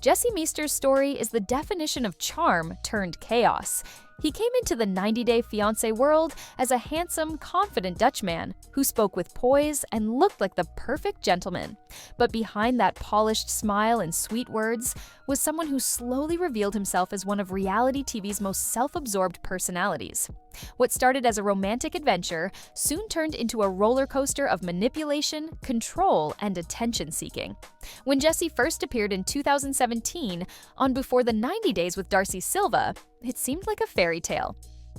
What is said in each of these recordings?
Jesse Meester's story is the definition of charm turned chaos. He came into the 90-day fiancé world as a handsome, confident Dutchman who spoke with poise and looked like the perfect gentleman. But behind that polished smile and sweet words was someone who slowly revealed himself as one of reality TV's most self-absorbed personalities. What started as a romantic adventure soon turned into a roller coaster of manipulation, control, and attention-seeking. When Jesse first appeared in 2017 on Before the 90 Days with Darcy Silva, it seemed like a fairy tale.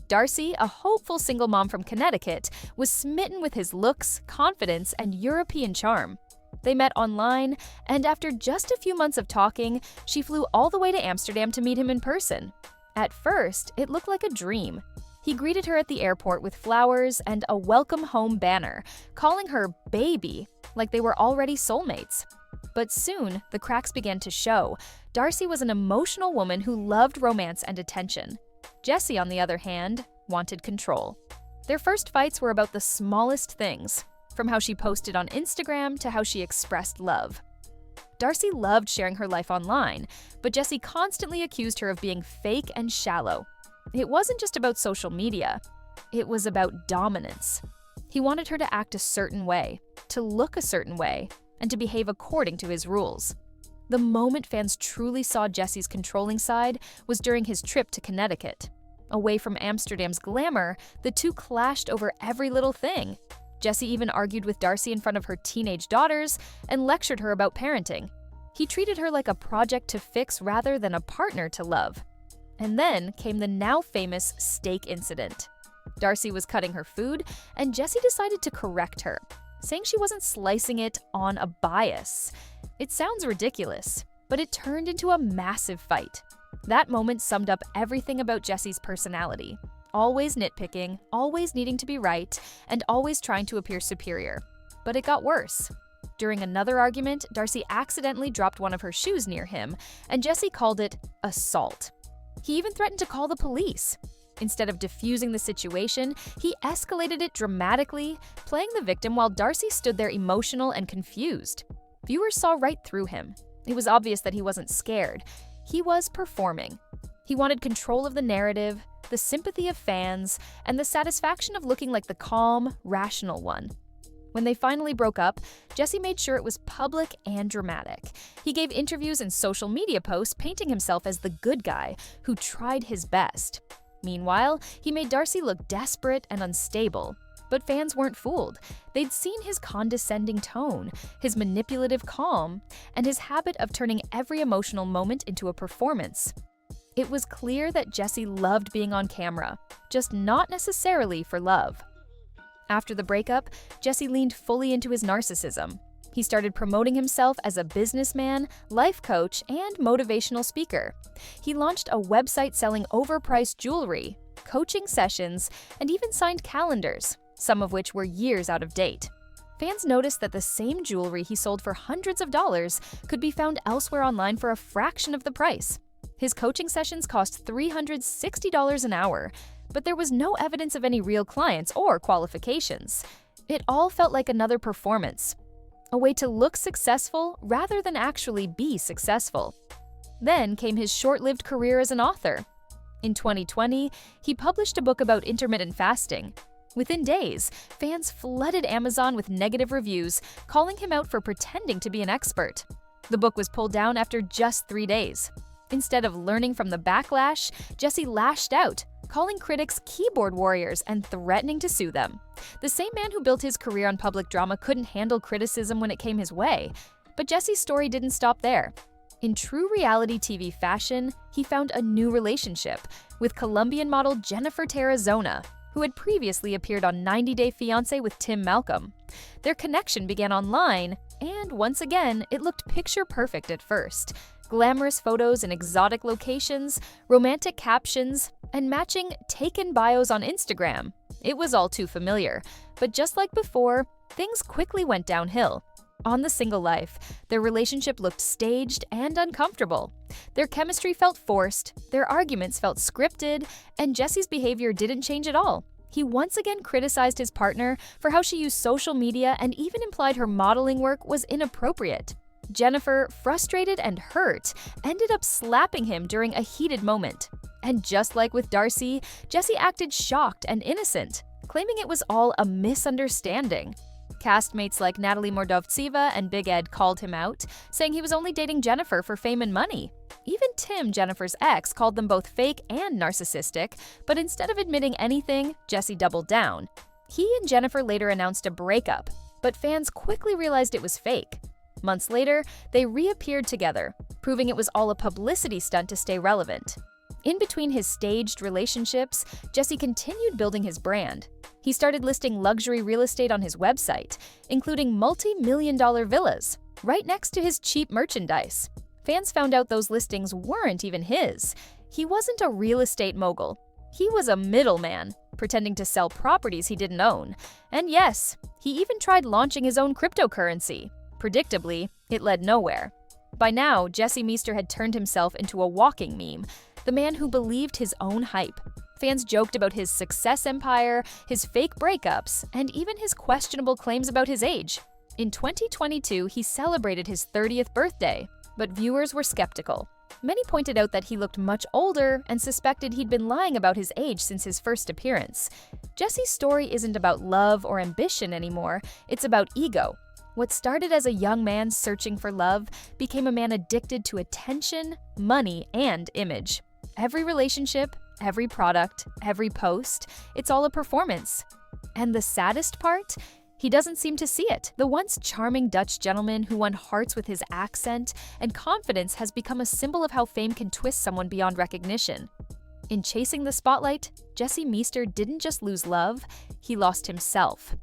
Darcy, a hopeful single mom from Connecticut, was smitten with his looks, confidence, and European charm. They met online, and after just a few months of talking, she flew all the way to Amsterdam to meet him in person. At first, it looked like a dream. He greeted her at the airport with flowers and a welcome home banner, calling her baby, like they were already soulmates. But soon, the cracks began to show. Darcy was an emotional woman who loved romance and attention. Jesse, on the other hand, wanted control. Their first fights were about the smallest things, from how she posted on Instagram to how she expressed love. Darcy loved sharing her life online, but Jesse constantly accused her of being fake and shallow. It wasn't just about social media. It was about dominance. He wanted her to act a certain way, to look a certain way, and to behave according to his rules. The moment fans truly saw Jesse's controlling side was during his trip to Connecticut. Away from Amsterdam's glamour, the two clashed over every little thing. Jesse even argued with Darcy in front of her teenage daughters and lectured her about parenting. He treated her like a project to fix rather than a partner to love. And then came the now famous steak incident. Darcy was cutting her food, and Jesse decided to correct her, saying she wasn't slicing it on a bias. It sounds ridiculous, but it turned into a massive fight. That moment summed up everything about Jesse's personality. Always nitpicking, always needing to be right, and always trying to appear superior. But it got worse. During another argument, Darcy accidentally dropped one of her shoes near him, and Jesse called it assault. He even threatened to call the police. Instead of diffusing the situation, he escalated it dramatically, playing the victim while Darcy stood there emotional and confused. Viewers saw right through him. It was obvious that he wasn't scared. He was performing. He wanted control of the narrative, the sympathy of fans, and the satisfaction of looking like the calm, rational one. When they finally broke up, Jesse made sure it was public and dramatic. He gave interviews and social media posts painting himself as the good guy who tried his best. Meanwhile, he made Darcy look desperate and unstable. But fans weren't fooled. They'd seen his condescending tone, his manipulative calm, and his habit of turning every emotional moment into a performance. It was clear that Jesse loved being on camera, just not necessarily for love. After the breakup, Jesse leaned fully into his narcissism. He started promoting himself as a businessman, life coach, and motivational speaker. He launched a website selling overpriced jewelry, coaching sessions, and even signed calendars, some of which were years out of date. Fans noticed that the same jewelry he sold for hundreds of dollars could be found elsewhere online for a fraction of the price. His coaching sessions cost $360 an hour, but there was no evidence of any real clients or qualifications. It all felt like another performance, a way to look successful rather than actually be successful. Then came his short-lived career as an author. In 2020, he published a book about intermittent fasting. Within days, fans flooded Amazon with negative reviews, calling him out for pretending to be an expert. The book was pulled down after just 3 days. Instead of learning from the backlash, Jesse lashed out, calling critics keyboard warriors and threatening to sue them. The same man who built his career on public drama couldn't handle criticism when it came his way. But Jesse's story didn't stop there. In true reality TV fashion, he found a new relationship with Colombian model Jennifer Tarazona, who had previously appeared on 90 Day Fiancé with Tim Malcolm. Their connection began online, and once again, it looked picture-perfect at first. Glamorous photos in exotic locations, romantic captions, and matching taken bios on Instagram. It was all too familiar, but just like before, things quickly went downhill. On The Single Life, their relationship looked staged and uncomfortable. Their chemistry felt forced, their arguments felt scripted, and Jesse's behavior didn't change at all. He once again criticized his partner for how she used social media and even implied her modeling work was inappropriate. Jennifer, frustrated and hurt, ended up slapping him during a heated moment. And just like with Darcy, Jesse acted shocked and innocent, claiming it was all a misunderstanding. Castmates like Natalie Mordovtseva and Big Ed called him out, saying he was only dating Jennifer for fame and money. Even Tim, Jennifer's ex, called them both fake and narcissistic, but instead of admitting anything, Jesse doubled down. He and Jennifer later announced a breakup, but fans quickly realized it was fake. Months later, they reappeared together, proving it was all a publicity stunt to stay relevant. In between his staged relationships, Jesse continued building his brand. He started listing luxury real estate on his website, including multi-million-dollar villas, right next to his cheap merchandise. Fans found out those listings weren't even his. He wasn't a real estate mogul. He was a middleman, pretending to sell properties he didn't own. And yes, he even tried launching his own cryptocurrency. Predictably, it led nowhere. By now, Jesse Meester had turned himself into a walking meme, the man who believed his own hype. Fans joked about his success empire, his fake breakups, and even his questionable claims about his age. In 2022, he celebrated his 30th birthday, but viewers were skeptical. Many pointed out that he looked much older and suspected he'd been lying about his age since his first appearance. Jesse's story isn't about love or ambition anymore, it's about ego. What started as a young man searching for love became a man addicted to attention, money, and image. Every relationship, every product, every post, it's all a performance. And the saddest part? He doesn't seem to see it. The once charming Dutch gentleman who won hearts with his accent and confidence has become a symbol of how fame can twist someone beyond recognition. In chasing the spotlight, Jesse Meester didn't just lose love, he lost himself.